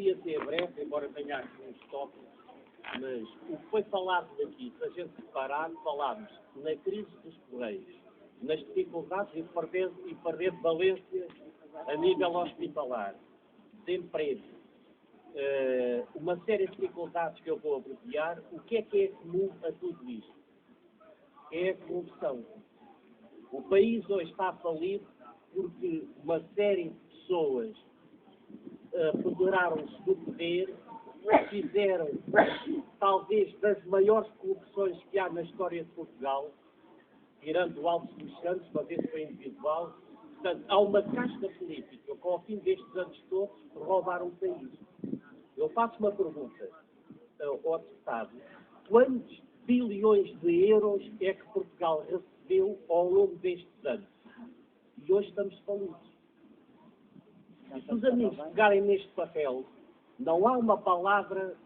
queria ser breve, embora tenha aqui uns tópicos, mas o que foi falado daqui, se a gente separar, falámos na crise dos Correios, nas dificuldades em perder valência a nível hospitalar, desemprego, uma série de dificuldades que eu vou abreviar. O que é comum a tudo isto? É a corrupção. O país hoje está falido porque uma série de pessoas apoderaram-se do poder, fizeram talvez das maiores corrupções que há na história de Portugal, tirando o Alves dos Santos, mas esse foi individual. Portanto, há uma casta política que, ao fim destes anos todos, roubaram o país. Eu faço uma pergunta ao deputado: quantos bilhões de euros é que Portugal recebeu ao longo destes anos? E hoje estamos falidos. E se os amigos pegarem neste papel, não há uma palavra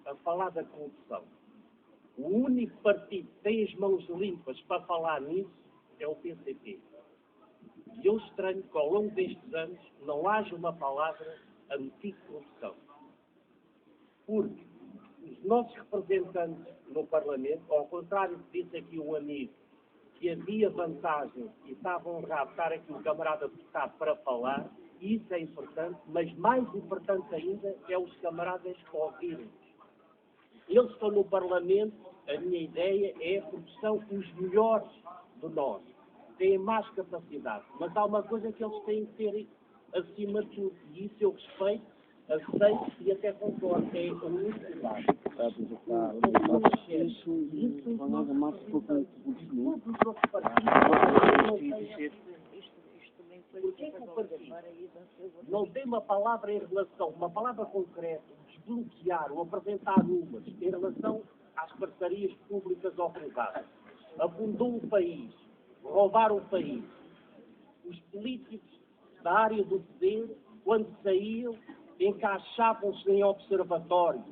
a falar da corrupção. O único partido que tem as mãos limpas para falar nisso é o PCP. E eu estranho que ao longo destes anos não haja uma palavra anti-corrupção. Porque os nossos representantes no Parlamento, ao contrário do que disse aqui um amigo, que havia vantagem e estava honrado estar aqui um camarada deputado para falar, e isso é importante, mas mais importante ainda é os camaradas ouvirem. Eles estão no Parlamento, a minha ideia é porque são os melhores de nós, têm mais capacidade, mas há uma coisa que eles têm que ter acima de tudo, e isso eu respeito, aceito e até concordo, é a honestidade. Porquê que o partido não tem uma palavra em relação, uma palavra concreta, desbloquear ou apresentar números em relação às parcerias públicas ou privadas? Afundou o país, roubaram o país. Os políticos da área do poder, quando saíam, encaixavam-se em observatórios,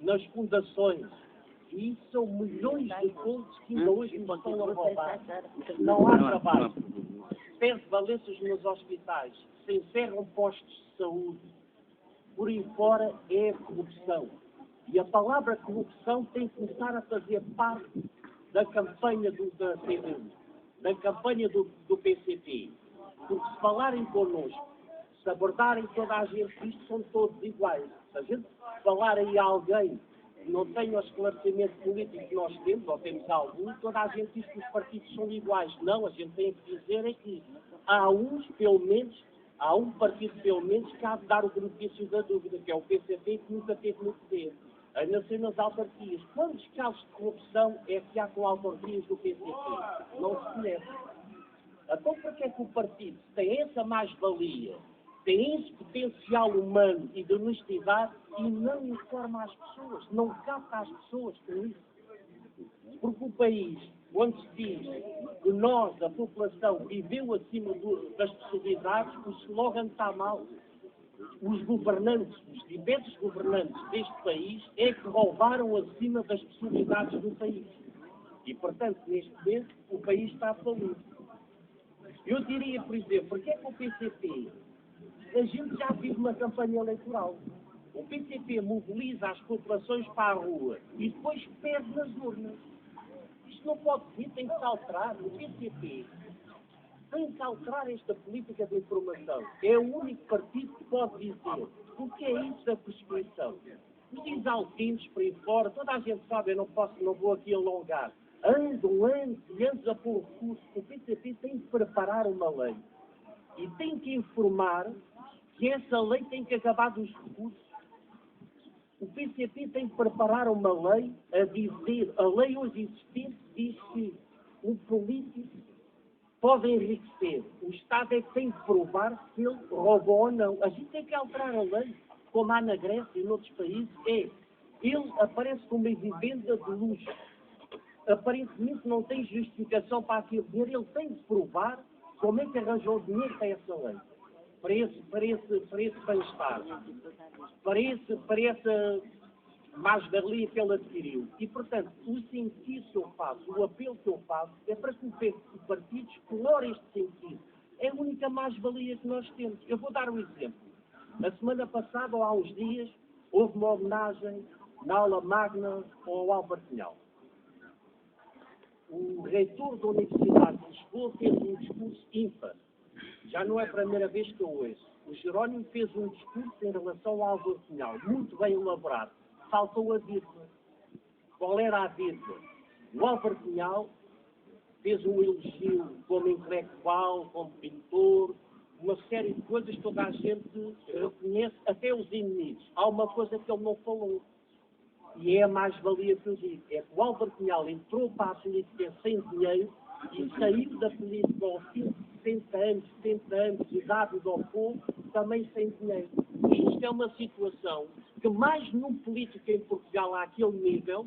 nas fundações. E isso são milhões de contos que ainda hoje nos estão a roubar. Não há trabalho. Perde valências nos hospitais. Se encerram postos de saúde. Por aí fora é a corrupção. E a palavra corrupção tem que começar a fazer parte da campanha da CDU, da campanha do PCP. Porque se falarem connosco, se abordarem toda a gente, isto são todos iguais. Se a gente falar aí a alguém que não tem o esclarecimento político que nós temos, ou temos algum, toda a gente diz que os partidos são iguais. Não, a gente tem que dizer é que há um partido pelo menos que há de dar o benefício da dúvida, que é o PCP, que nunca teve no poder. Ainda sendo nas autarquias. Quantos casos de corrupção é que há com autarquias do PCP? Não se conhece. Então, por que é que o partido tem essa mais-valia, tem esse potencial humano e de honestidade e não informa as pessoas, não capta as pessoas com isso? Porque o país, quando se diz que nós, a população, viveu acima das possibilidades, o slogan está mal. Os governantes, os diversos governantes deste país é que roubaram acima das possibilidades do país. E, portanto, neste momento, o país está falido. Eu diria, por exemplo, porque é que o PCP, a gente já vive uma campanha eleitoral. O PCP mobiliza as populações para a rua e depois perde nas urnas. Isto não pode ser, tem que se alterar. O PCP tem que alterar esta política de informação. É o único partido que pode dizer o que é isso da prescrição. Os exaltinos por aí fora, toda a gente sabe, eu não vou aqui alongar. Andam anos e anos a pôr recursos. O PCP tem que preparar uma lei e tem que informar que essa lei tem que acabar dos recursos. O PCP tem que preparar uma lei a dizer, a lei hoje existente diz que um político pode enriquecer. O Estado é que tem que provar se ele roubou ou não. A gente tem que alterar a lei, como há na Grécia e noutros países. Ele aparece como uma vivenda de luxo. Aparentemente não tem justificação para aquele dinheiro. Ele tem que provar como é que arranjou dinheiro para essa lei. Para esse bem-estar. Para essa mais-valia que ele adquiriu. E, portanto, o sentido que eu faço, o apelo que eu faço, é para que o partido explore este sentido. É a única mais mais-valia que nós temos. Eu vou dar um exemplo. A semana passada, ou há uns dias, houve uma homenagem na aula magna ao Álvaro Cunhal. O reitor da Universidade de Lisboa fez um discurso ímpar. Já não é a primeira vez que eu ouço. O Jerónimo fez um discurso em relação ao Álvaro Cunhal, muito bem elaborado. Faltou a vírgula. Qual era a vírgula? O Álvaro Cunhal fez um elogio como intelectual, como pintor, uma série de coisas que toda a gente reconhece, até os inimigos. Há uma coisa que ele não falou. E é a mais-valia que eu digo. É que o Álvaro Cunhal entrou para a política sem dinheiro e saiu da política ao fim de 70 anos, de idade ao povo, também sem dinheiro. Isto é uma situação que mais num político em Portugal há aquele nível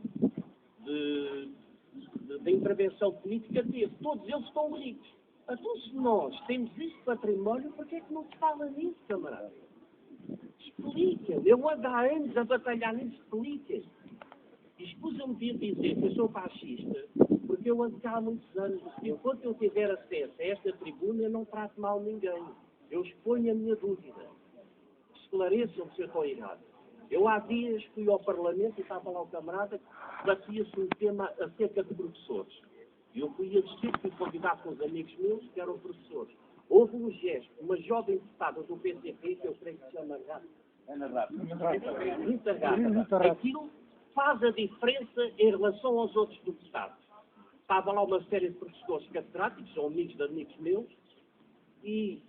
de intervenção política teve. Todos eles estão ricos. Então, se nós temos este património, por que é que não se fala nisso, camarada? Explica. Eu ando há anos a batalhar nisso, explica. Escusa-me de dizer que eu sou fascista, porque eu ando cá há muitos anos. Enquanto eu tiver acesso a esta tribuna, eu não trato mal ninguém. Eu exponho a minha dúvida. Esclareçam-me se eu estou errado. Eu há dias fui ao Parlamento e estava lá o camarada que batia-se um tema acerca de professores. Eu fui assistir, fui convidado com os amigos meus que eram professores. Houve um gesto, uma jovem deputada do PCP, que eu creio que se chama Ana Rita. Aquilo faz a diferença em relação aos outros deputados. Estava lá uma série de professores catedráticos, são amigos de amigos meus, e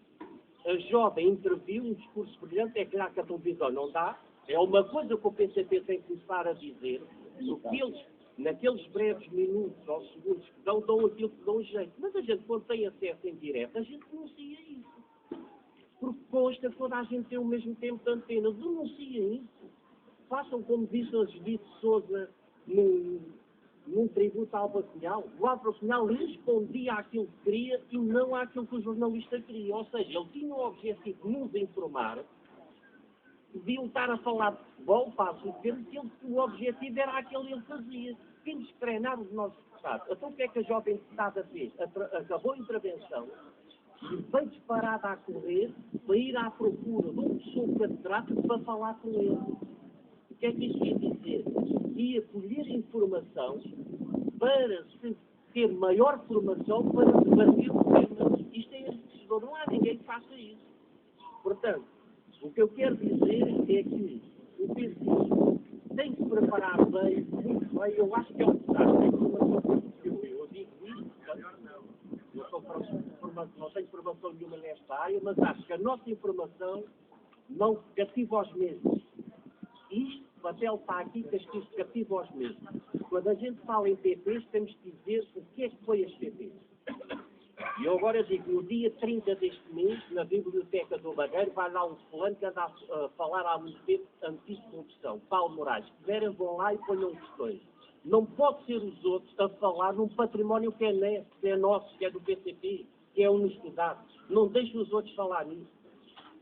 a jovem interviu, um discurso brilhante, é claro que a televisão não dá, é uma coisa que o PCP tem que começar a dizer, porque eles, naqueles breves minutos ou segundos que dão aquilo que dão jeito. Mas a gente, quando tem acesso em direto, a gente denuncia isso. Porque consta que toda a gente tem o mesmo tempo de antena. Denunciem isso. Façam como disse a Judite Sousa num tributo ao Álvaro Cunhal. O Álvaro Cunhal respondia àquilo que queria e não àquilo que o jornalista queria. Ou seja, ele tinha o objetivo de nos informar. Deviam estar a falar de futebol, passo o termo, que o objetivo era aquele que ele fazia. Temos que treinar os nossos deputados. Então o que é que a jovem deputada fez? Acabou a intervenção e veio disparada a correr para ir à procura de um professor catedrático para falar com ele. O que é que isto ia dizer? Ia colher informação para ter maior formação para debater o tema. Isto é enriquecedor. Não há ninguém que faça isso. Portanto, o que eu quero dizer é que o PCI tem que se preparar bem, muito bem. Eu acho que é um desastre. Eu digo isto, não tenho formação nenhuma nesta área, mas acho que a nossa informação não cativa aos mesmos. Isto, o papel está aqui, que isto cativa aos mesmos. Quando a gente fala em PPs, temos que dizer o que é que foi as PPs. E eu agora digo, no dia 30 deste mês, na Biblioteca do Madeiro, vai lá um fulano que anda a falar há muito tempo anticorrupção, Paulo Moraes. Se quiserem, vão lá e ponham questões. Não pode ser os outros a falar num património que é nosso, que é do PCP, que é honestidade. Não deixem os outros falar nisso.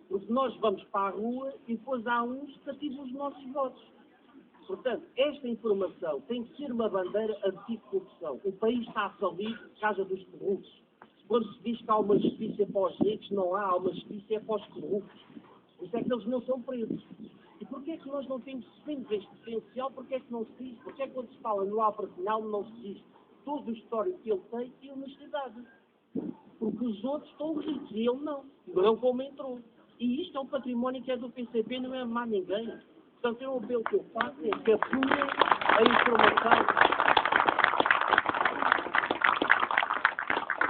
Porque nós vamos para a rua e depois há uns que ativam os nossos votos. Portanto, esta informação tem que ser uma bandeira anticorrupção. O país está a falir por causa dos corruptos. Quando se diz que há uma justiça para os ricos, não há uma justiça para os corruptos. Por isso é que eles não são presos. E porquê é que nós não temos este potencial? Porquê é que não se diz? Porquê é que quando se fala no Álvaro Cunhal não se diz todo o histórico que ele tem e honestidade? Porque os outros estão ricos e ele não como entrou. E isto é um património que é do PCP, não é mais ninguém. Portanto, é um apelo que eu faço, é que apurem a informação